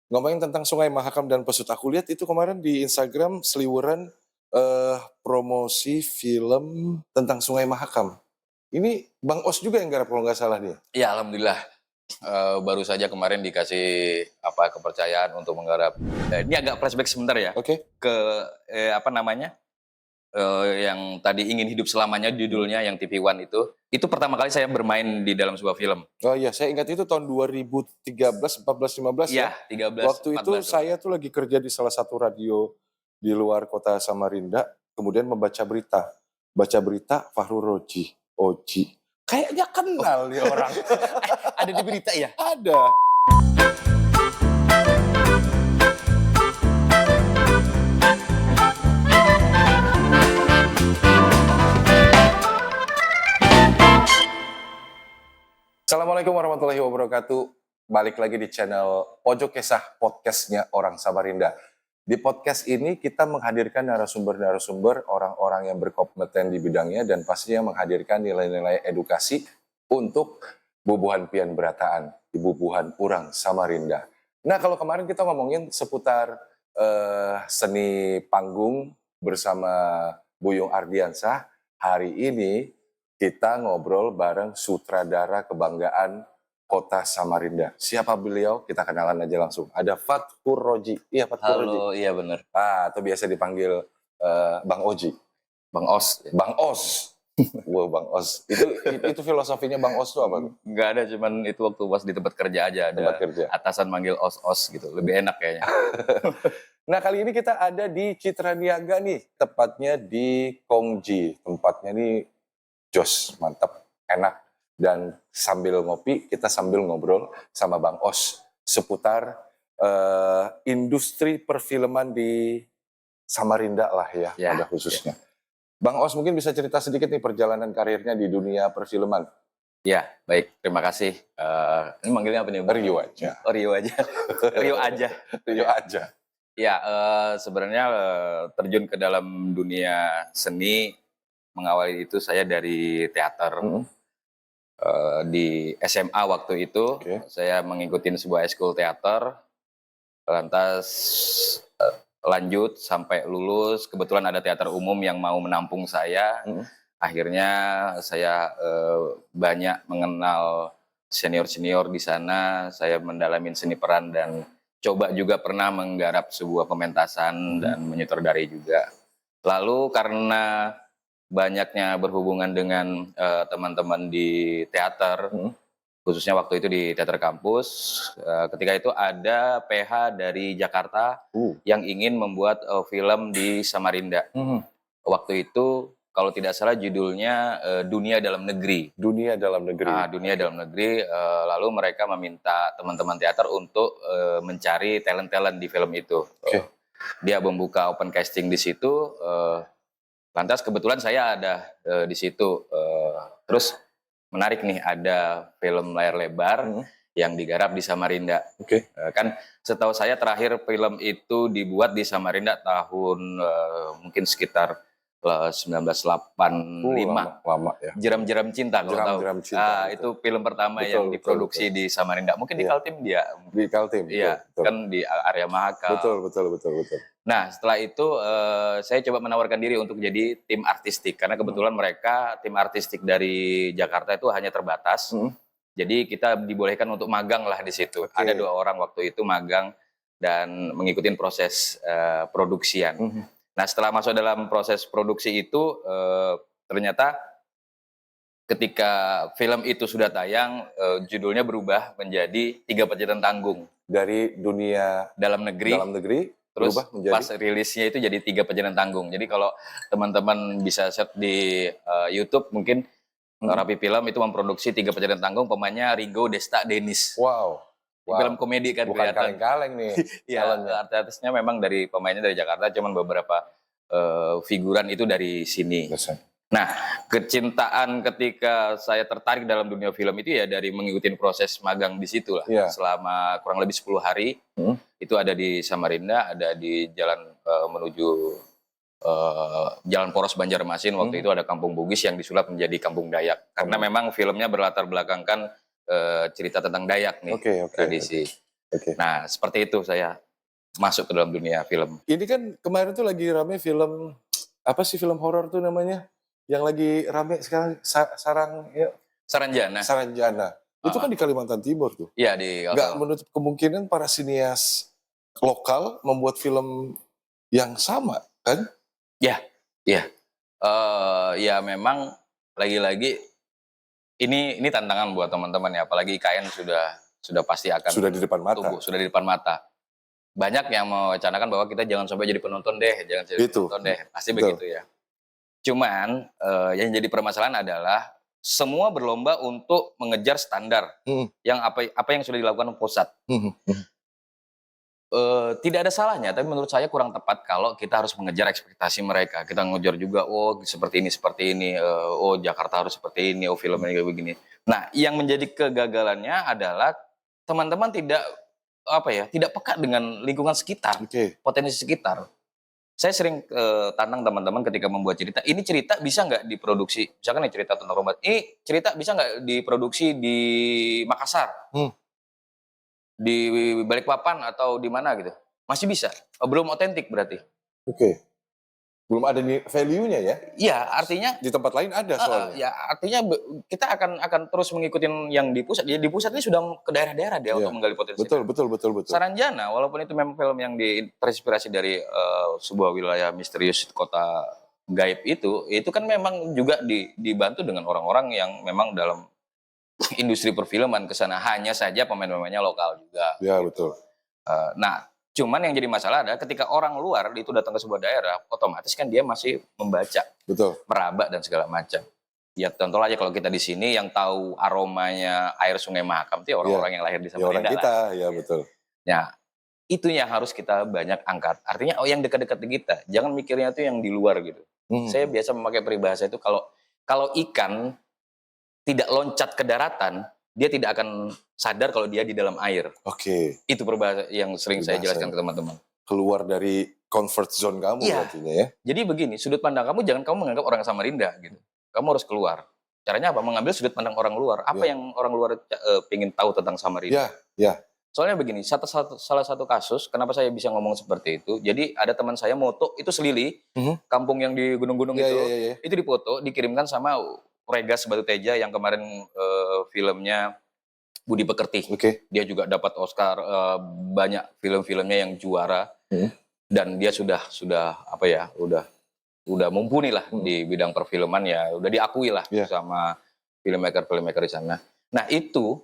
Ngomongin tentang Sungai Mahakam dan Pesut, aku lihat itu kemarin di Instagram seliweran, promosi film tentang Sungai Mahakam. Ini Bang Os juga yang garap kalau nggak salah nih? Ya alhamdulillah, baru saja kemarin dikasih kepercayaan untuk menggarap. Ini agak flashback sebentar ya, Oke. ke yang tadi Ingin Hidup Selamanya judulnya yang TV One itu pertama kali saya bermain di dalam sebuah film. Oh iya, saya ingat itu tahun 2013, 14, 15 ya. Iya, 13, Waktu itu 14 kalau saya tuh lagi kerja di salah satu radio di luar kota Samarinda, kemudian membaca berita. Baca berita Fahru Oji. Kayaknya kenal nih orang. ada di berita ya? Ada. Assalamualaikum warahmatullahi wabarakatuh. Balik lagi di channel Pojok Kisah, podcastnya orang Samarinda. Di podcast ini kita menghadirkan narasumber-narasumber orang-orang yang berkompeten di bidangnya dan pastinya menghadirkan nilai-nilai edukasi untuk bubuhan pian berataan di bubuhan orang Samarinda. Nah, kalau kemarin kita ngomongin seputar seni panggung bersama Buyung Ardiansah, hari ini kita ngobrol bareng sutradara kebanggaan Kota Samarinda. Siapa beliau? Kita kenalan aja langsung. Ada Fathur Roji. Iya, Fathur Roji. Halo, iya benar. Atau biasa dipanggil Bang Oji. Bang Os. Bang Os. Wow, Bang Os. Itu filosofinya Bang Os itu apa? Nggak ada, cuman itu waktu pas di tempat kerja aja ada Tempat kerja. atasan manggil Os gitu. Lebih enak kayaknya. Nah, kali ini kita ada di Citra Niaga nih. Tepatnya di Kongji. Tempatnya nih jos, mantap, enak. Dan sambil ngopi, kita sambil ngobrol sama Bang Os seputar industri perfilman di Samarinda lah ya, pada khususnya. Bang Os mungkin bisa cerita sedikit nih perjalanan karirnya di dunia perfilman. Ya, baik. Terima kasih. Ini manggilnya apa nih? Rio aja. Oh, Rio aja. Rio aja. Rio aja. Ya, sebenarnya terjun ke dalam dunia seni, mengawali itu saya dari teater. Di SMA waktu itu, saya mengikuti sebuah eskul teater, lantas lanjut sampai lulus. Kebetulan ada teater umum yang mau menampung saya. Akhirnya saya banyak mengenal senior-senior di sana. Saya mendalami seni peran dan coba juga pernah menggarap sebuah pementasan dan menyutradari juga. Lalu karena banyaknya berhubungan dengan teman-teman di teater, khususnya waktu itu di teater kampus. Ketika itu ada PH dari Jakarta yang ingin membuat film di Samarinda. Waktu itu kalau tidak salah judulnya Dunia Dalam Negeri. Dunia Dalam Negeri. Dunia Dalam Negeri. Lalu mereka meminta teman-teman teater untuk mencari talent-talent di film itu. Dia membuka open casting di situ. Lantas kebetulan saya ada di situ. Terus menarik nih, ada film layar lebar yang digarap di Samarinda. Kan setahu saya terakhir film itu dibuat di Samarinda tahun mungkin sekitar 1985. Lama ya. Jeram-jeram Cinta kalau tahu. Jeram-jeram Cinta, Itu film pertama betul, yang diproduksi di Samarinda. Mungkin di Kaltim dia. Di Kaltim. Iya, kan di area Mahakam. Betul. Nah, setelah itu saya coba menawarkan diri untuk jadi tim artistik. Karena kebetulan mereka, tim artistik dari Jakarta itu hanya terbatas. Jadi kita dibolehkan untuk magang lah di situ. Ada 2 orang waktu itu magang dan mengikuti proses produksian. Nah, setelah masuk dalam proses produksi itu, ternyata ketika film itu sudah tayang, judulnya berubah menjadi 3 Pencarian Tanggung. Dari Dunia Dalam Negeri. Terus pas rilisnya itu jadi 3 Pencarian Tanggung. Jadi kalau teman-teman bisa search di YouTube, mungkin Rapi Film itu memproduksi 3 Pencarian Tanggung, pemainnya Ringo, Desta, Denis. Wow. Film komedi kan. Bukan kaleng-kaleng nih. Iya, artis-artisnya memang pemainnya dari Jakarta, cuman beberapa figuran itu dari sini. Nah, kecintaan ketika saya tertarik dalam dunia film itu ya dari mengikuti proses magang di situ lah. Selama kurang lebih 10 hari. Itu ada di Samarinda, ada di jalan menuju Jalan Poros Banjarmasin. Waktu itu ada Kampung Bugis yang disulap menjadi Kampung Dayak. Karena memang filmnya berlatar belakangkan cerita tentang Dayak nih, tradisi. Oke. Nah, seperti itu saya masuk ke dalam dunia film. Ini kan kemarin tuh lagi rame film, apa sih film horor tuh namanya? Yang lagi rame sekarang, Saranjana. Saranjana. Itu kan di Kalimantan Timur tuh. Iya, di Nggak Kalsel. menutup kemungkinan para sinias lokal membuat film yang sama, kan? Iya. Ya memang lagi-lagi ini tantangan buat teman-teman ya, apalagi IKN sudah pasti akan Sudah di depan mata. tumbuh, sudah di depan mata. Banyak yang mewacanakan bahwa kita jangan sampai jadi penonton deh, jangan jadi Itu. penonton deh, pasti Betul. begitu ya. Cuman yang jadi permasalahan adalah semua berlomba untuk mengejar standar yang apa yang sudah dilakukan pusat. Tidak ada salahnya, tapi menurut saya kurang tepat kalau kita harus mengejar ekspektasi mereka. Kita ngejar juga, oh seperti ini, oh Jakarta harus seperti ini, oh film ini kayak begini. Nah, yang menjadi kegagalannya adalah teman-teman tidak peka dengan lingkungan sekitar, potensi sekitar. Saya sering tantang teman-teman ketika membuat cerita, ini cerita bisa nggak diproduksi, misalkan ini cerita tentang robot, ini cerita bisa nggak diproduksi di Makassar, di Balikpapan atau di mana gitu, masih bisa. Belum otentik berarti. Oke. Belum ada value-nya ya? Iya, artinya di tempat lain ada soalnya. Ya, artinya kita akan terus mengikuti yang di pusat. Ya, di pusat ini sudah ke daerah-daerah dia untuk menggali potensi. Betul. Saranjana, walaupun itu memang film yang terinspirasi dari sebuah wilayah misterius kota gaib itu kan memang juga dibantu dengan orang-orang yang memang dalam industri perfilman ke sana, hanya saja pemain-pemainnya lokal juga. Ya, betul. Nah, cuman yang jadi masalah adalah ketika orang luar itu datang ke sebuah daerah, otomatis kan dia masih membaca, meraba dan segala macam. Ya contoh aja kalau kita di sini yang tahu aromanya air Sungai Mahakam itu orang-orang yang lahir di Samarinda. Orang kita, ya betul. Nah, itu yang harus kita banyak angkat. Artinya yang dekat-dekat kita, jangan mikirnya tuh yang di luar gitu. Saya biasa memakai peribahasa itu kalau ikan tidak loncat ke daratan, dia tidak akan sadar kalau dia di dalam air. Oke. Itu peribahasa yang sering saya jelaskan ke teman-teman. Keluar dari comfort zone kamu artinya ya. Jadi begini, sudut pandang kamu jangan kamu menganggap orang Samarinda gitu. Kamu harus keluar. Caranya apa? Mengambil sudut pandang orang luar. Apa yang orang luar ingin tahu tentang Samarinda? Soalnya begini, salah satu kasus, kenapa saya bisa ngomong seperti itu. Jadi ada teman saya moto, itu Selili, kampung yang di gunung-gunung itu dipoto, dikirimkan sama Regas Batu Teja yang kemarin filmnya Budi Pekerti. Dia juga dapat Oscar, banyak film-filmnya yang juara. Dan dia sudah mumpuni lah di bidang perfilman ya, udah diakui lah sama filmmaker di sana. Nah itu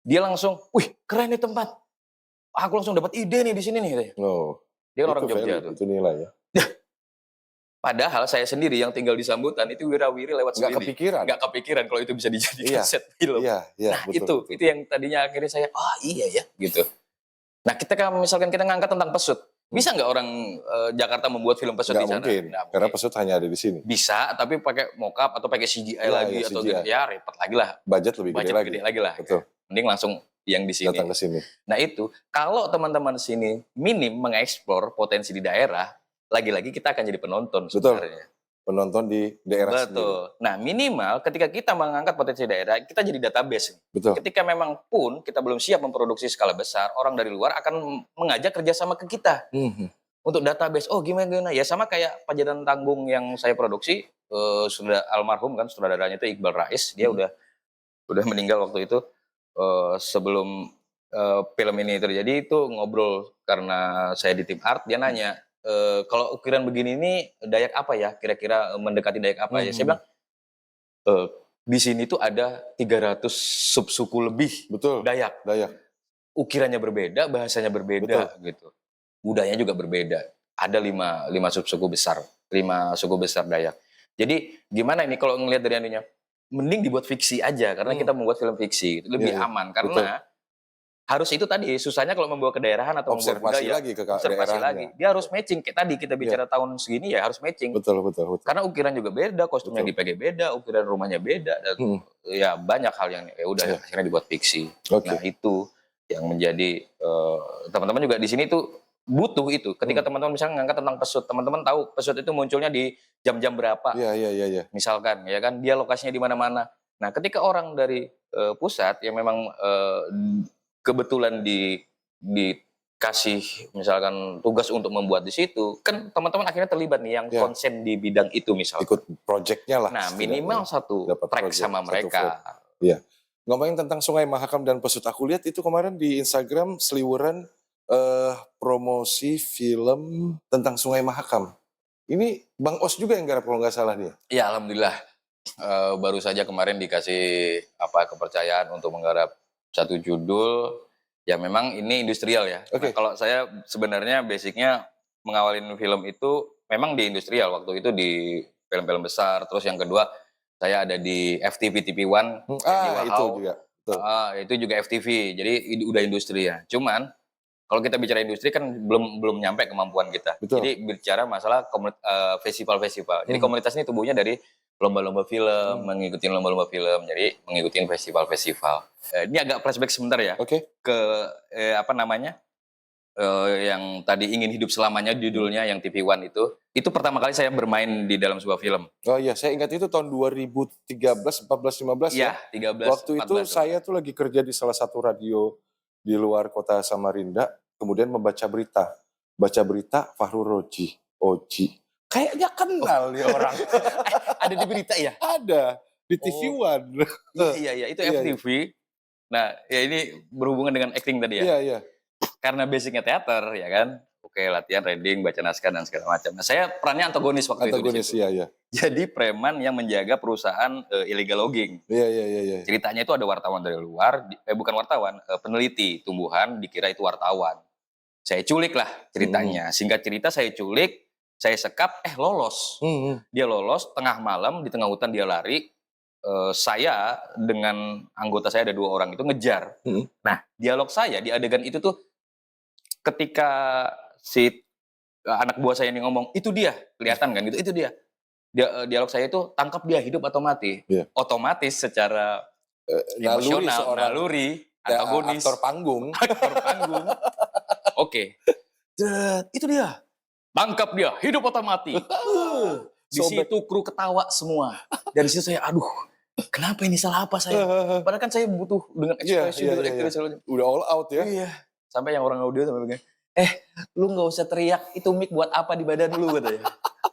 dia langsung, wih keren nih tempat, aku langsung dapat ide nih di sini nih. Dia orang Jogja tuh. Itu nilai ya. Padahal saya sendiri yang tinggal di Sambutan itu wirawiri lewat sendiri. Nggak kepikiran kalau itu bisa dijadikan set film. Nah betul. Itu yang tadinya akhirnya saya, iya ya gitu. Nah misalkan kita ngangkat tentang pesut, bisa nggak orang Jakarta membuat film pesut di sana? Mungkin, karena pesut hanya ada di sini. Bisa, tapi pakai mocap atau pakai CGI lagi atau ya repot lagi lah. Budget lebih gede lagi lah. Betul. Mending langsung yang di sini. Datang ke sini. Nah itu, kalau teman-teman sini minim mengeksplor potensi di daerah, lagi-lagi kita akan jadi penonton sebenarnya. Penonton di daerah sendiri. Betul. Nah minimal ketika kita mengangkat potensi daerah, kita jadi database. Betul. Ketika memang pun kita belum siap memproduksi skala besar, orang dari luar akan mengajak kerjasama ke kita. Untuk database, gimana? Ya sama kayak Pajadan Tanggung yang saya produksi, sudah almarhum kan, sutradaranya itu Iqbal Rais, dia udah meninggal waktu itu. Sebelum film ini terjadi itu ngobrol karena saya di tim art, dia nanya, kalau ukuran begini ini Dayak apa ya? Kira-kira mendekati Dayak apa ya? Saya bilang, di sini tuh ada 300 subsuku lebih. Betul. Dayak. Ukirannya berbeda, bahasanya berbeda gitu. Budayanya juga berbeda. Ada 5 subsuku besar, 5 suku besar Dayak. Jadi gimana ini kalau ngelihat dari anunya? Mending dibuat fiksi aja karena kita membuat film fiksi itu lebih aman karena harus itu tadi susahnya kalau membawa ke daerahan atau observasi lagi ke observasi lagi. Dia harus matching kayak tadi kita bicara tahun segini ya harus matching. Betul. Karena ukiran juga beda, kostumnya dipakai beda, ukiran rumahnya beda dan ya banyak hal yang akhirnya dibuat fiksi. Nah itu yang menjadi teman-teman juga di sini tuh butuh itu. Ketika teman-teman misalnya ngangkat tentang pesut, teman-teman tahu pesut itu munculnya di jam-jam berapa. Iya. Misalkan ya kan dia lokasinya di mana-mana. Nah, ketika orang dari pusat yang memang kebetulan di dikasih misalkan tugas untuk membuat di situ, kan teman-teman akhirnya terlibat nih yang Ya. konsen di bidang itu misalkan. Ikut project-nya lah. Nah, setidaknya. minimal satu Dapat track project, sama satu mereka. Iya. Ngomongin tentang Sungai Mahakam dan Pesut, aku lihat itu kemarin di Instagram seliweran promosi film tentang Sungai Mahakam. Ini Bang Os juga yang garap kalau nggak salah dia. Ya, alhamdulillah. Baru saja kemarin dikasih kepercayaan untuk menggarap satu judul. Ya memang ini industrial ya. Oke. Nah, kalau saya sebenarnya basicnya mengawalin film itu memang di industrial, waktu itu di film-film besar. Terus yang kedua saya ada di FTV TV1. Itu juga. Betul. Itu juga FTV. Jadi udah industri ya. Cuman kalau kita bicara industri kan belum nyampe kemampuan kita. Betul. Jadi bicara masalah festival-festival. Jadi komunitas ini tumbuhnya dari lomba-lomba film, mengikuti lomba-lomba film, jadi mengikuti festival-festival. Ini agak flashback sebentar ya. Oke. Ke yang tadi Ingin Hidup Selamanya judulnya yang TV1 itu pertama kali saya bermain di dalam sebuah film. Oh iya, saya ingat itu tahun 2013, 14, 15 ya. Iya, 13. Waktu itu saya tuh lagi kerja di salah satu radio di luar kota Samarinda, kemudian membaca berita. Baca berita Fahrul Oji. Kayaknya kenal nih orang. Ada di berita ya? Ada di TV1. Iya, itu Iya, FTV. Nah, ya ini berhubungan dengan acting tadi ya. Iya. Karena basicnya teater, ya kan. Oke, latihan, reading, baca naskah dan segala macam. Nah, saya perannya antagonis waktu itu. Antagonis, iya. Jadi preman yang menjaga perusahaan illegal logging. Iya. Ceritanya itu ada wartawan dari luar, bukan wartawan, peneliti tumbuhan, dikira itu wartawan. Saya culik lah ceritanya. Singkat cerita saya culik, saya sekap, lolos. Dia lolos, tengah malam, di tengah hutan dia lari. Saya dengan anggota saya ada 2 orang itu ngejar. Nah, dialog saya di adegan itu tuh ketika si anak buah saya ini ngomong, itu dia, kelihatan kan gitu, itu dia. Dialog saya itu tangkap dia hidup atau mati. Yeah. Otomatis secara emosional, naluri, antagonis, aktor panggung. Oke. Itu dia. Tangkap dia, hidup atau mati. Di situ kru ketawa semua. Dari situ saya, aduh, kenapa ini salah apa saya? Padahal kan saya butuh dengan ekspresi, Iya. Udah all out ya. Iya. Sampai yang orang audio sampai bilang, lu nggak usah teriak, itu mic buat apa di badan lu katanya.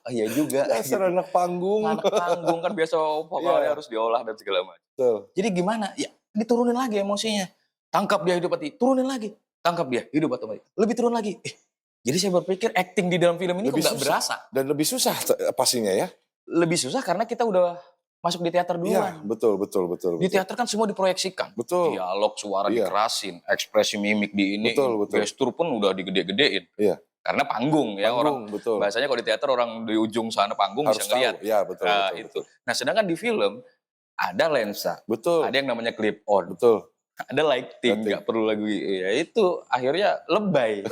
Oh iya juga. Dasar anak panggung. Anak panggung kan biasa vokalnya harus diolah dan segala macam. Betul. Jadi gimana? Ya diturunin lagi emosinya. Tangkap dia hidup mati, turunin lagi. Tangkap dia hidup atau mati. Lebih turun lagi. Jadi saya berpikir acting di dalam film ini kok nggak berasa. Dan lebih susah pastinya ya. Lebih susah karena kita udah masuk di teater duluan. Iya, betul. Di teater kan semua diproyeksikan. Betul. Dialog, suara dikerasin, ekspresi mimik di ini, betul. gestur pun udah digede-gedein. Iya. Karena panggung ya orang. Betul. Bahasanya kalau di teater orang di ujung sana panggung harus bisa ngeliat. Iya, betul. Itu. Nah, sedangkan di film ada lensa. Betul. Ada yang namanya clip on. Betul. Ada lighting, nggak perlu lagi. Ya itu akhirnya lebay.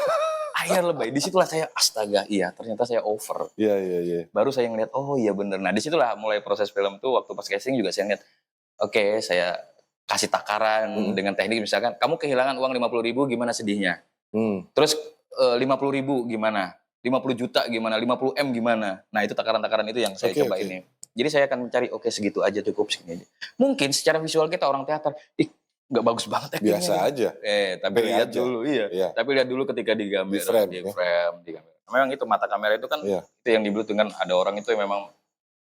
Lebay. Disitulah saya astaga, iya ternyata saya over. Iya. Baru saya ngeliat, oh iya bener. Nah disitulah mulai proses film tuh waktu pas casting juga saya ngeliat, oke, saya kasih takaran dengan teknik misalkan, kamu kehilangan uang 50.000 gimana sedihnya? Terus 50.000 gimana? 50 juta gimana? 50 M gimana? Nah itu takaran-takaran itu yang saya coba ini. Jadi saya akan mencari, segitu aja cukup segini aja. Mungkin secara visual kita orang teater, nggak bagus banget actingnya. Biasa aja. Tapi lihat dulu, iya. Tapi lihat dulu ketika di frame. Memang itu mata kamera itu kan itu yang dibuat dengan ada orang itu yang memang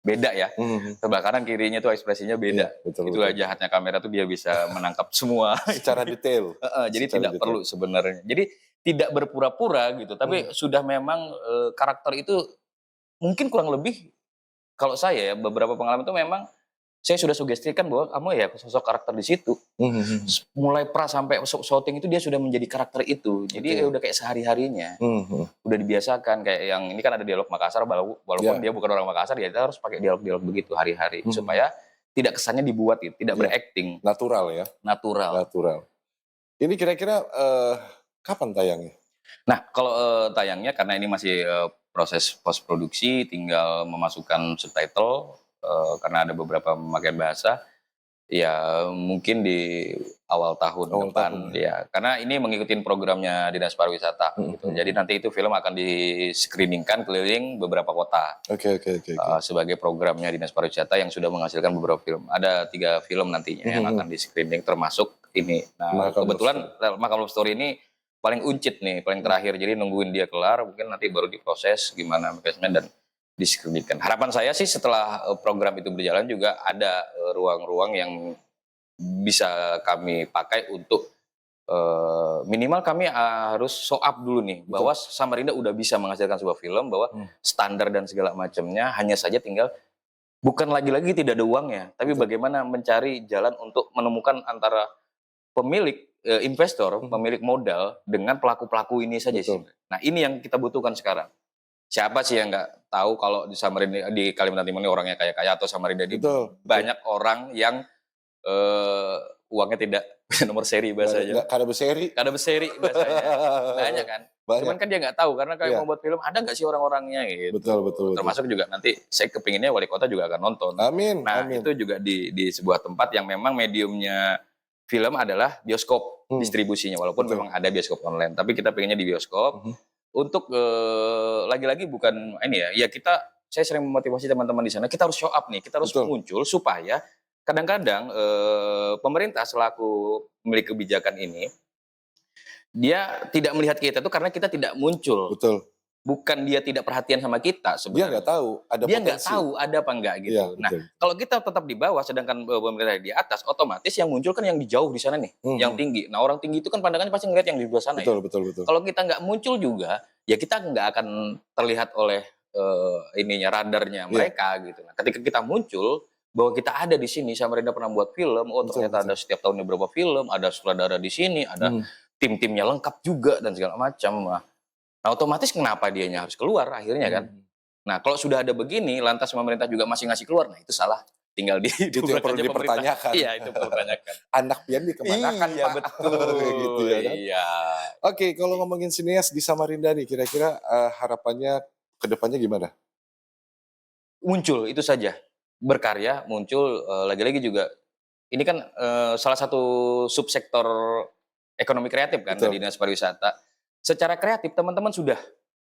beda ya. Sebelah kanan kirinya tuh ekspresinya beda. Itulah jahatnya kamera tuh dia bisa menangkap semua. Secara detail. Jadi tidak perlu sebenarnya. Jadi tidak berpura-pura gitu. Tapi sudah memang karakter itu mungkin kurang lebih kalau saya beberapa pengalaman itu memang saya sudah sugestikan bahwa kamu ya sosok karakter di situ. Mulai sampai shooting itu dia sudah menjadi karakter itu. Jadi udah kayak sehari-harinya. Udah dibiasakan kayak yang ini kan ada dialog Makassar walaupun dia bukan orang Makassar ya kita harus pakai dialog-dialog begitu hari-hari supaya tidak kesannya dibuat gitu, tidak berakting. Natural ya. Natural. Ini kira-kira kapan tayangnya? Nah, kalau tayangnya karena ini masih proses post produksi tinggal memasukkan subtitle karena ada beberapa pemakaian bahasa, ya mungkin di awal tahun depan ya. Karena ini mengikuti programnya Dinas Pariwisata gitu. Jadi nanti itu film akan di-screeningkan keliling beberapa kota. Oke. Sebagai programnya Dinas Pariwisata yang sudah menghasilkan beberapa film. Ada 3 film nantinya yang akan di-screening termasuk ini. Nah, kebetulan Mahakam Love Story ini paling uncit nih, paling terakhir. Jadi nungguin dia kelar, mungkin nanti baru diproses gimana mekanisme dan diskreditkan. Harapan saya sih setelah program itu berjalan juga ada ruang-ruang yang bisa kami pakai untuk minimal kami harus show up dulu nih bahwa Samarinda udah bisa menghasilkan sebuah film, bahwa standar dan segala macamnya, hanya saja tinggal bukan lagi-lagi tidak ada uangnya, tapi bagaimana mencari jalan untuk menemukan antara pemilik investor, pemilik modal dengan pelaku-pelaku ini saja sih. Nah, ini yang kita butuhkan sekarang. Siapa sih yang nggak tahu kalau di Samarinda, di Kalimantan Timur ini orangnya kaya-kaya, atau Samarinda di banyak orang yang uangnya tidak nomor seri bahasanya. Kada berseri bahasanya. Banyak kan. Banyak. Cuman kan dia nggak tahu karena kayak mau buat film ada nggak sih orang-orangnya gitu. Betul. Termasuk juga nanti saya kepinginnya wali kota juga akan nonton. Amin. Nah itu juga di sebuah tempat yang memang mediumnya film adalah bioskop distribusinya, walaupun memang ada bioskop online. Tapi kita pengennya di bioskop untuk lagi-lagi bukan ini ya saya sering memotivasi teman-teman di sana, kita harus show up nih, kita harus muncul supaya kadang-kadang pemerintah selaku pemilik kebijakan ini dia tidak melihat kita itu karena kita tidak muncul. Betul. Bukan dia tidak perhatian sama kita sebenarnya. Dia nggak tahu ada potensi. Dia nggak tahu ada apa enggak gitu. Ya, nah, kalau kita tetap di bawah sedangkan pemerintah di atas, otomatis yang muncul kan yang di jauh di sana nih, yang tinggi. Nah, orang tinggi itu kan pandangannya pasti ngeliat yang di sebelah sana. Betul. Kalau kita nggak muncul juga, ya kita nggak akan terlihat oleh radarnya mereka gitu. Nah, ketika kita muncul bahwa kita ada di sini, Samarinda pernah buat film, ternyata ada setiap tahunnya berapa film, ada sutradara di sini, ada tim-timnya lengkap juga dan segala macam. Nah, otomatis kenapa dianya harus keluar akhirnya kan? Nah, kalau sudah ada begini, lantas pemerintah juga masih ngasih keluar, nah itu salah. Tinggal itu yang perlu dipertanyakan. Iya, itu perlu dipertanyakan. Anak pian dikemanakan, Iya, Pak. betul. Gitu ya kan? Iya. Oke, kalau ngomongin sinias di Samarinda nih, kira-kira harapannya ke depannya gimana? Muncul, itu saja. Berkarya, muncul, lagi-lagi juga, ini kan salah satu subsektor ekonomi kreatif kan, dari Dinas Pariwisata. Secara kreatif, teman-teman sudah,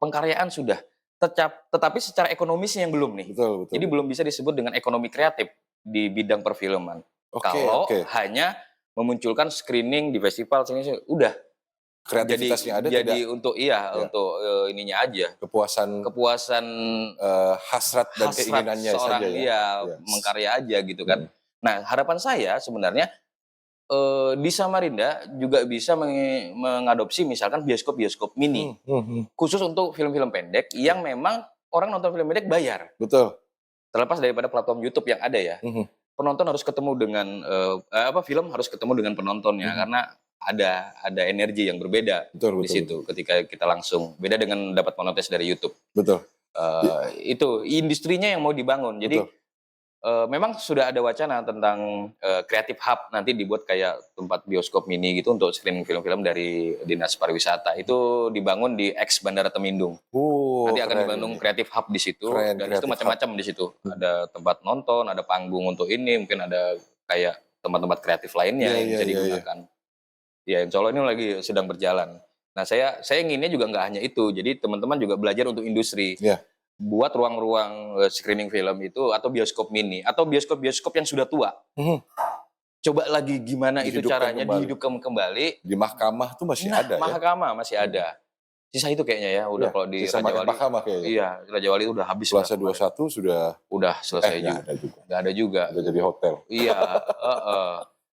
pengkaryaan sudah, tetapi secara ekonomisnya yang belum nih. Betul. Jadi belum bisa disebut dengan ekonomi kreatif di bidang perfilman. Kalau hanya memunculkan screening di festival, udah. Kreativitasnya ada jadi untuk untuk ininya aja, kepuasan hasrat dan keinginannya seorang saja ya. Mengkarya aja gitu kan. Nah, harapan saya sebenarnya di Samarinda juga bisa mengadopsi misalkan bioskop mini khusus untuk film-film pendek yang memang orang nonton film pendek bayar. Betul. Terlepas daripada platform YouTube yang ada ya. Penonton harus ketemu dengan film harus ketemu dengan penontonnya karena ada energi yang berbeda di situ ketika kita langsung beda dengan dapat monetis dari YouTube. Betul. Itu industrinya yang mau dibangun. Jadi memang sudah ada wacana tentang Creative Hub nanti dibuat kayak tempat bioskop mini gitu untuk screening film-film dari Dinas Pariwisata. Itu dibangun di X Bandara Temindung. Nanti akan dibangun Creative Hub di situ. Dan itu macam-macam di situ. Ada tempat nonton, ada panggung untuk ini, mungkin ada kayak tempat-tempat kreatif lainnya yang bisa digunakan. Ya, insya Allah ini lagi sedang berjalan. Nah, saya inginnya juga nggak hanya itu. Jadi teman-teman juga belajar untuk industri. Buat ruang-ruang screening film itu atau bioskop mini atau bioskop-bioskop yang sudah tua. Coba lagi gimana itu caranya dihidupkan kembali. Di mahkamah tuh masih ada mahkamah masih ada. Sisa itu kayaknya ya udah kalau di Raja Wali. Mahkamah kayaknya. Iya, Raja Wali udah habis. Plaza 21 sudah selesai juga. Nggak ada juga. Udah jadi hotel. Iya,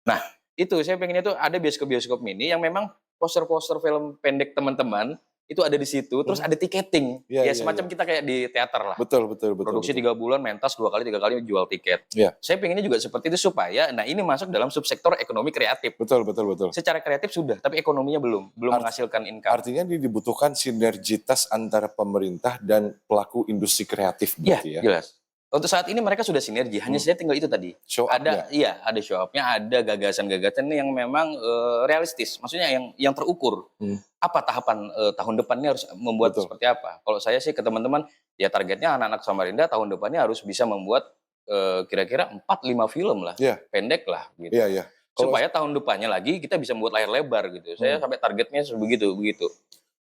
Nah, itu saya pengennya tuh ada bioskop-bioskop mini yang memang poster-poster film pendek teman-teman itu ada di situ, terus ada tiketing. Semacam kita kayak di teater lah. Betul. Produksi 3 bulan, mentas 2 kali, 3 kali jual tiket. Saya pengennya juga seperti itu supaya, nah ini masuk dalam subsektor ekonomi kreatif. Betul. Secara kreatif sudah, tapi ekonominya belum menghasilkan income. Artinya dibutuhkan sinergitas antara pemerintah dan pelaku industri kreatif. Iya, jelas. Untuk saat ini mereka sudah sinergi, hanya saja tinggal itu tadi. Ada show up-nya, ada gagasan-gagasan yang memang realistis, maksudnya yang terukur. Apa tahapan tahun depannya harus membuat seperti apa? Kalau saya sih ke teman-teman, ya targetnya anak-anak Samarinda tahun depannya harus bisa membuat kira-kira 4-5 film lah, pendek lah gitu. Supaya tahun depannya lagi kita bisa membuat layar lebar gitu. Saya sampai targetnya begitu.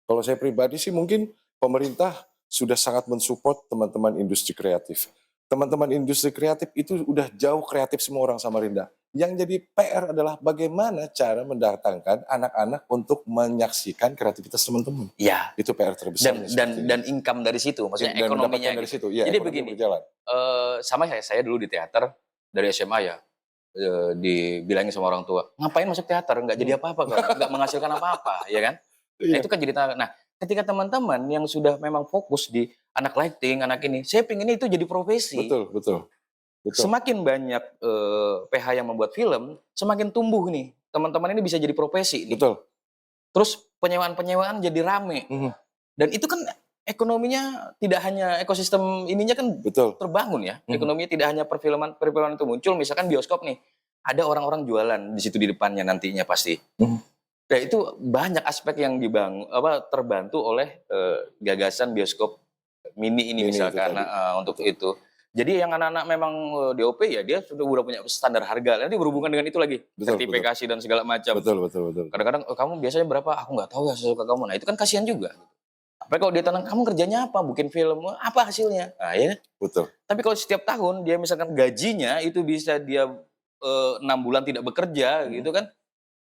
Kalau saya pribadi sih mungkin pemerintah sudah sangat mensupport teman-teman industri kreatif. Teman-teman industri kreatif itu udah jauh kreatif semua orang Samarinda. Yang jadi PR adalah bagaimana cara mendatangkan anak-anak untuk menyaksikan kreativitas teman-teman. Ya. Itu PR terbesarnya. Dan income dari situ, maksudnya dan ekonominya mendapatkan dari gitu. situ. Ya, Jadi ekonomi begini, berjalan. sama saya dulu di teater dari SMA ya, dibilangin sama orang tua, ngapain masuk teater, nggak jadi apa-apa, nggak menghasilkan apa-apa, ya kan? Nah Iya. itu kan jadi nah ketika teman-teman yang sudah memang fokus di anak lighting, anak ini, saya pinginnya itu jadi profesi. Betul. Semakin banyak PH yang membuat film, semakin tumbuh nih. Teman-teman ini bisa jadi profesi nih. Betul. Terus penyewaan-penyewaan jadi rame. Dan itu kan ekonominya tidak hanya ekosistem ininya kan terbangun ya. Ekonominya tidak hanya perfilman itu muncul, misalkan bioskop nih. Ada orang-orang jualan di situ di depannya nantinya pasti. Nah itu banyak aspek yang terbantu oleh gagasan bioskop mini ini misalkan untuk itu. Jadi yang anak-anak memang DOP ya dia udah punya standar harga. Nanti berhubungan dengan itu lagi, sertifikasi dan segala macam. Betul. Kadang-kadang kamu biasanya berapa? Aku nggak tahu ya sesuka kamu. Nah itu kan kasihan juga. Tapi kalau dia tanam, kamu kerjanya apa? Bikin film, apa hasilnya? Nah ya. Betul. Tapi kalau setiap tahun dia misalkan gajinya itu bisa dia 6 bulan tidak bekerja gitu kan.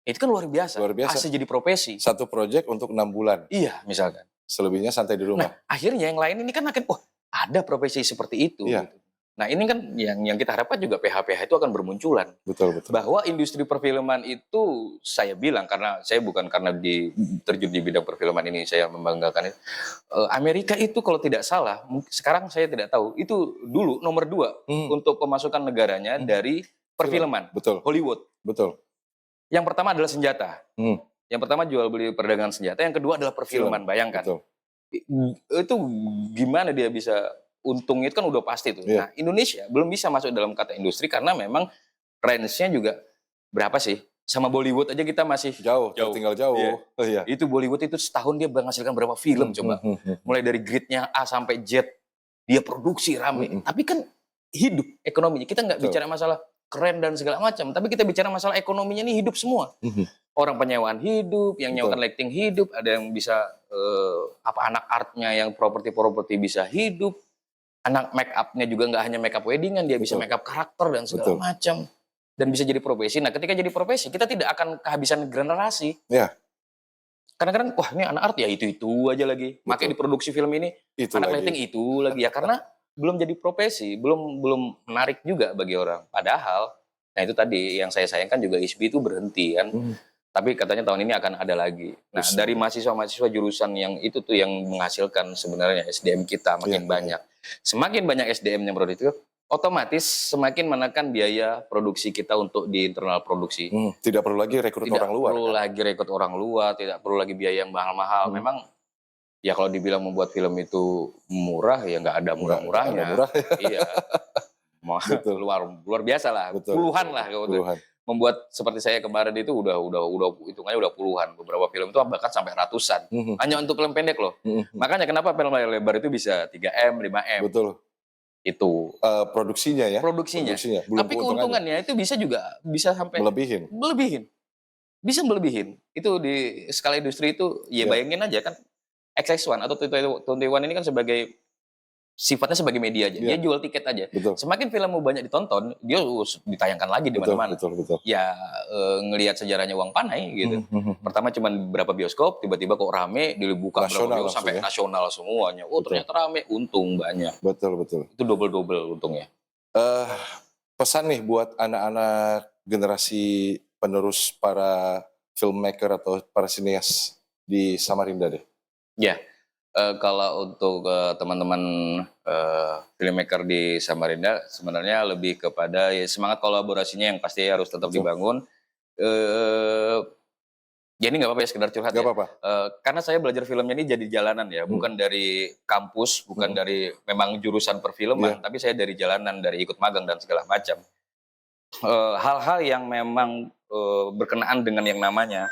Itu kan luar biasa. Asli jadi profesi. Satu proyek untuk 6 bulan. Iya misalkan. Selebihnya santai di rumah. Nah akhirnya yang lain ini kan makin, ada profesi seperti itu. Iya. Gitu. Nah ini kan yang kita harapkan juga PH-PH itu akan bermunculan. Betul. Bahwa industri perfilman itu saya bilang, karena saya bukan karena terjun di bidang perfilman ini saya membanggakan itu. Amerika itu kalau tidak salah, sekarang saya tidak tahu, itu dulu nomor 2 untuk pemasukan negaranya dari perfilman. Betul. Hollywood. Betul. Yang pertama adalah senjata. Yang pertama jual beli perdagangan senjata, yang kedua adalah perfilman. Bayangkan. Betul. Itu gimana dia bisa untungnya itu kan udah pasti tuh. Nah Indonesia belum bisa masuk dalam kata industri karena memang range-nya juga berapa sih? Sama Bollywood aja kita masih jauh. Tinggal jauh. Iya. Itu Bollywood itu setahun dia menghasilkan berapa film coba. Mulai dari grade-nya A sampai Z dia produksi rame. Tapi kan hidup ekonominya. Kita nggak bicara masalah keren dan segala macam, tapi kita bicara masalah ekonominya nih hidup semua. Orang penyewaan hidup, yang nyewakan lighting hidup, ada yang bisa anak artnya yang properti bisa hidup. Anak make up-nya juga nggak hanya make up weddingan, dia bisa make up karakter dan segala macam. Dan bisa jadi profesi. Nah ketika jadi profesi, kita tidak akan kehabisan generasi. Ya. Kadang-kadang, wah ini anak art ya itu aja lagi. Makanya diproduksi film ini, anak lighting itu lagi. Ya karena belum jadi profesi, belum menarik juga bagi orang. Padahal, nah itu tadi yang saya sayangkan juga ISBI itu berhenti kan. Tapi katanya tahun ini akan ada lagi. Nah dari mahasiswa-mahasiswa jurusan yang itu tuh yang menghasilkan sebenarnya SDM kita makin banyak. Semakin banyak SDM yang produktif, otomatis semakin menekan biaya produksi kita untuk di internal produksi. Tidak perlu lagi rekrut orang luar. Tidak perlu lagi rekrut orang luar, tidak perlu lagi biaya yang mahal-mahal. Memang ya kalau dibilang membuat film itu murah, ya nggak ada murah-murahnya. Iya. luar biasa lah. Puluhan lah. Membuat seperti saya kemarin itu udah hitungannya udah puluhan. Beberapa film itu bahkan sampai ratusan. Hanya untuk film pendek loh. Makanya kenapa film lebar itu bisa 3M, 5M. Betul. Itu produksinya ya. Produksinya. Tapi keuntungannya itu bisa sampai melebihin. Bisa melebihin. Itu di skala industri itu ya bayangin aja kan XX1 atau 21 ini kan sebagai sifatnya sebagai media aja. Dia jual tiket aja. Semakin filmmu banyak ditonton, dia ditayangkan lagi di mana-mana. Betul. Ya ngelihat sejarahnya uang panai gitu. Pertama cuman berapa bioskop, tiba-tiba kok rame, dibuka berapa bioskop sampai nasional semuanya. Ternyata rame, untung banyak. Betul. Itu double untungnya. Pesan nih buat anak-anak generasi penerus para filmmaker atau para sinias di Samarinda deh. Ya. Kalau untuk teman-teman filmmaker di Samarinda sebenarnya lebih kepada ya semangat kolaborasinya yang pasti harus tetap dibangun. Ya ini nggak apa-apa ya sekedar curhat. Nggak apa-apa. Karena saya belajar filmnya ini jadi jalanan ya, bukan dari kampus, bukan dari memang jurusan perfilman, tapi saya dari jalanan, dari ikut magang dan segala macam. Hal-hal yang memang berkenaan dengan yang namanya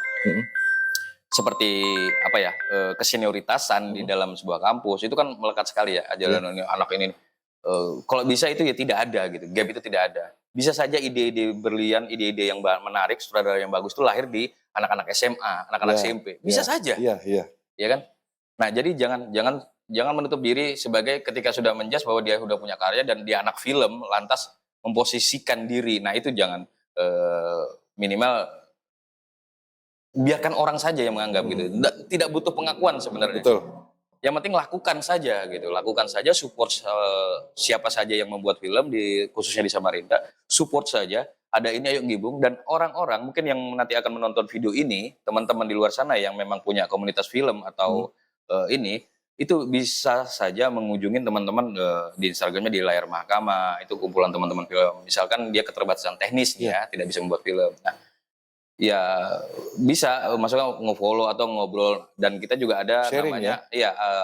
seperti apa ya kesenioritasan di dalam sebuah kampus itu kan melekat sekali ya ajaran anak ini. Kalau bisa itu ya tidak ada gitu, gap itu tidak ada. Bisa saja ide-ide berlian, ide-ide yang menarik, sutradara yang bagus itu lahir di anak-anak SMA, anak-anak SMP. Bisa saja. Iya. Ya kan? Nah, jadi jangan menutup diri sebagai ketika sudah menjas bahwa dia sudah punya karya dan dia anak film lantas memposisikan diri. Nah, itu jangan. minimal biarkan orang saja yang menganggap gitu. Tidak butuh pengakuan sebenarnya. Betul. Yang penting lakukan saja gitu. Lakukan saja, support siapa saja yang membuat film khususnya di Samarinda, support saja. Ada ini ayo ngibung, dan orang-orang mungkin yang nanti akan menonton video ini, teman-teman di luar sana yang memang punya komunitas film atau ini itu bisa saja mengunjungi teman-teman di Instagramnya di Layar Mahkamah, itu kumpulan teman-teman film. Misalkan dia keterbatasan teknis ya, tidak bisa membuat film. Nah, ya bisa maksudnya nge-follow atau ngobrol, dan kita juga ada sharing, namanya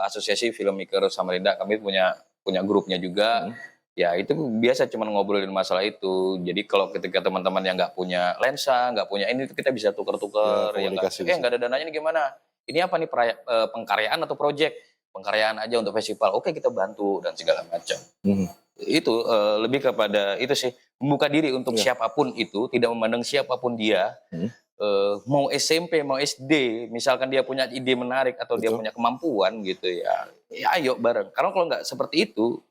Asosiasi Filmmaker Samarinda, kami punya grupnya juga. Ya itu biasa cuman ngobrolin masalah itu. Jadi kalau ketika teman-teman yang nggak punya lensa, nggak punya ini, kita bisa tuker-tuker. Ya, nggak ada dananya, ini gimana? Ini apa nih, pengkaryaan atau project? Pengkaryaan aja untuk festival. Oke, kita bantu dan segala macam. Itu lebih kepada itu sih, membuka diri untuk siapapun itu, tidak memandang siapapun dia. Mau SMP, mau SD, misalkan dia punya ide menarik atau dia punya kemampuan gitu ya ayo bareng. Karena kalau nggak seperti itu,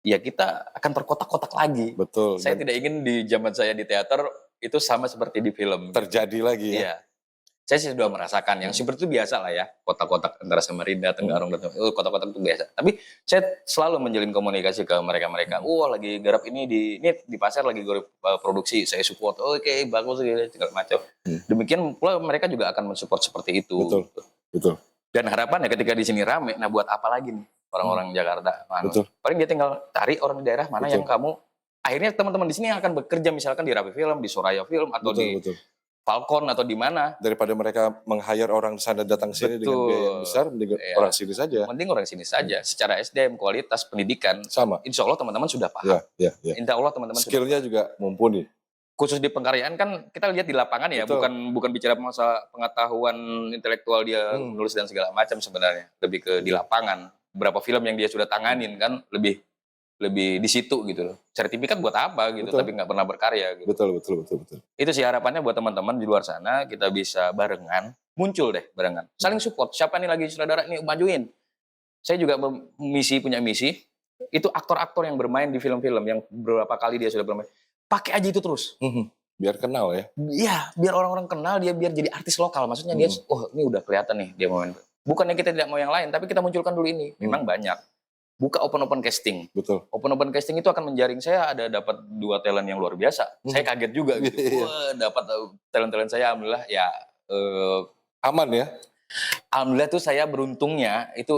ya kita akan terkotak-kotak lagi. Betul. Saya tidak ingin di zaman saya di teater itu sama seperti di film. Terjadi lagi ya. Iya. Saya sih sudah merasakan yang seperti itu, biasa lah ya, kotak-kotak antara Samarinda, Tenggarong, dan kotak-kotak itu biasa. Tapi saya selalu menjalin komunikasi ke mereka-mereka. Lagi garap ini di pasar lagi garap produksi, saya support. Oke, bagus segala macam. Demikian pula mereka juga akan mensupport seperti itu. Betul. Dan harapannya ketika di sini rame, nah buat apa lagi nih orang-orang Jakarta? Paling dia tinggal cari orang di daerah mana yang kamu. Akhirnya teman-teman di sini akan bekerja misalkan di Rapi Film, di Soraya Film, atau di Falcon atau di mana. Daripada mereka meng-hire orang sana datang sini dengan biaya yang besar, mending orang sini saja. Mending orang sini saja. Secara SDM, kualitas pendidikan, sama. Insya Allah teman-teman sudah paham. Ya. Insya Allah teman-teman skillnya juga mumpuni. Khusus di pengkaryaan kan kita lihat di lapangan ya, bukan bicara masa pengetahuan intelektual dia menulis dan segala macam sebenarnya. Lebih ke di lapangan. Berapa film yang dia sudah tanganin kan lebih di situ gitu loh. Sertifikat buat apa gitu, tapi nggak pernah berkarya gitu. Betul. Itu sih harapannya buat teman-teman di luar sana, kita bisa barengan, muncul deh barengan. Saling support, siapa nih lagi sutradara ini majuin. Saya juga punya misi, itu aktor-aktor yang bermain di film-film yang beberapa kali dia sudah bermain, pakai aja itu terus. Biar kenal ya. Iya, biar orang-orang kenal dia, biar jadi artis lokal. Maksudnya dia, ini udah kelihatan nih dia main. Bukannya kita tidak mau yang lain, tapi kita munculkan dulu ini. Memang banyak. Buka open casting. Betul. Open casting itu akan menjaring. Saya ada dapat 2 talent yang luar biasa. Saya kaget juga gitu. Dapat talent saya, alhamdulillah ya aman ya. Alhamdulillah tuh saya beruntungnya itu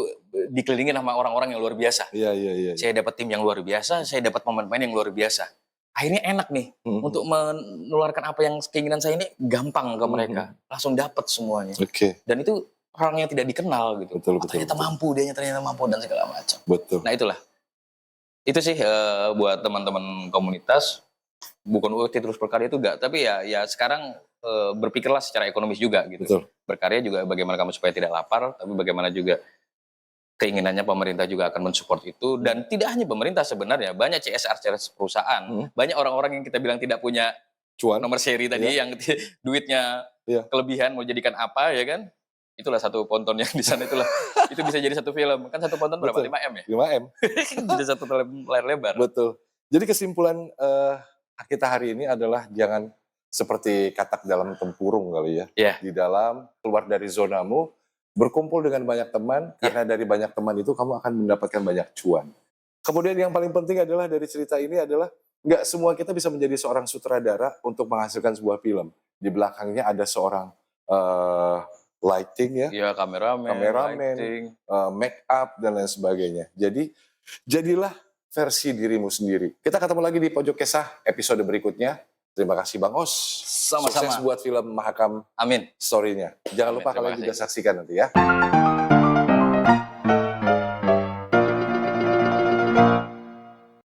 dikelilingin sama orang-orang yang luar biasa. Iya. Saya dapat tim yang luar biasa, saya dapat pemain-pemain yang luar biasa. Akhirnya enak nih untuk menularkan apa yang keinginan saya ini, gampang ke mereka. Langsung dapat semuanya. Dan itu orang yang tidak dikenal gitu. Ternyata mampu, dia ternyata mampu dan segala macam. Betul. Nah itulah. Itu sih buat teman-teman komunitas, bukan terus berkarya itu enggak, tapi ya sekarang berpikirlah secara ekonomis juga gitu. Betul. Berkarya juga bagaimana kamu supaya tidak lapar, tapi bagaimana juga keinginannya pemerintah juga akan mensupport itu. Dan tidak hanya pemerintah sebenarnya, banyak CSR perusahaan, banyak orang-orang yang kita bilang tidak punya cuan, nomor seri tadi yang duitnya kelebihan mau jadikan apa ya kan. Itulah satu ponton yang di sana itulah. Itu bisa jadi satu film. Kan satu ponton berapa? 5M ya? 5M. Jadi satu layar lebar. Betul. Jadi kesimpulan kita hari ini adalah jangan seperti katak dalam tempurung kali ya. Di dalam, keluar dari zonamu, berkumpul dengan banyak teman, karena dari banyak teman itu kamu akan mendapatkan banyak cuan. Kemudian yang paling penting adalah dari cerita ini adalah nggak semua kita bisa menjadi seorang sutradara untuk menghasilkan sebuah film. Di belakangnya ada seorang lighting ya. Iya, kameramen, make up dan lain sebagainya. Jadi jadilah versi dirimu sendiri. Kita ketemu lagi di Pojok Kisah episode berikutnya. Terima kasih Bang Os. Sama-sama. Sukses buat film Mahakam. Amin. Story-nya. Jangan lupa kalian juga saksikan nanti ya.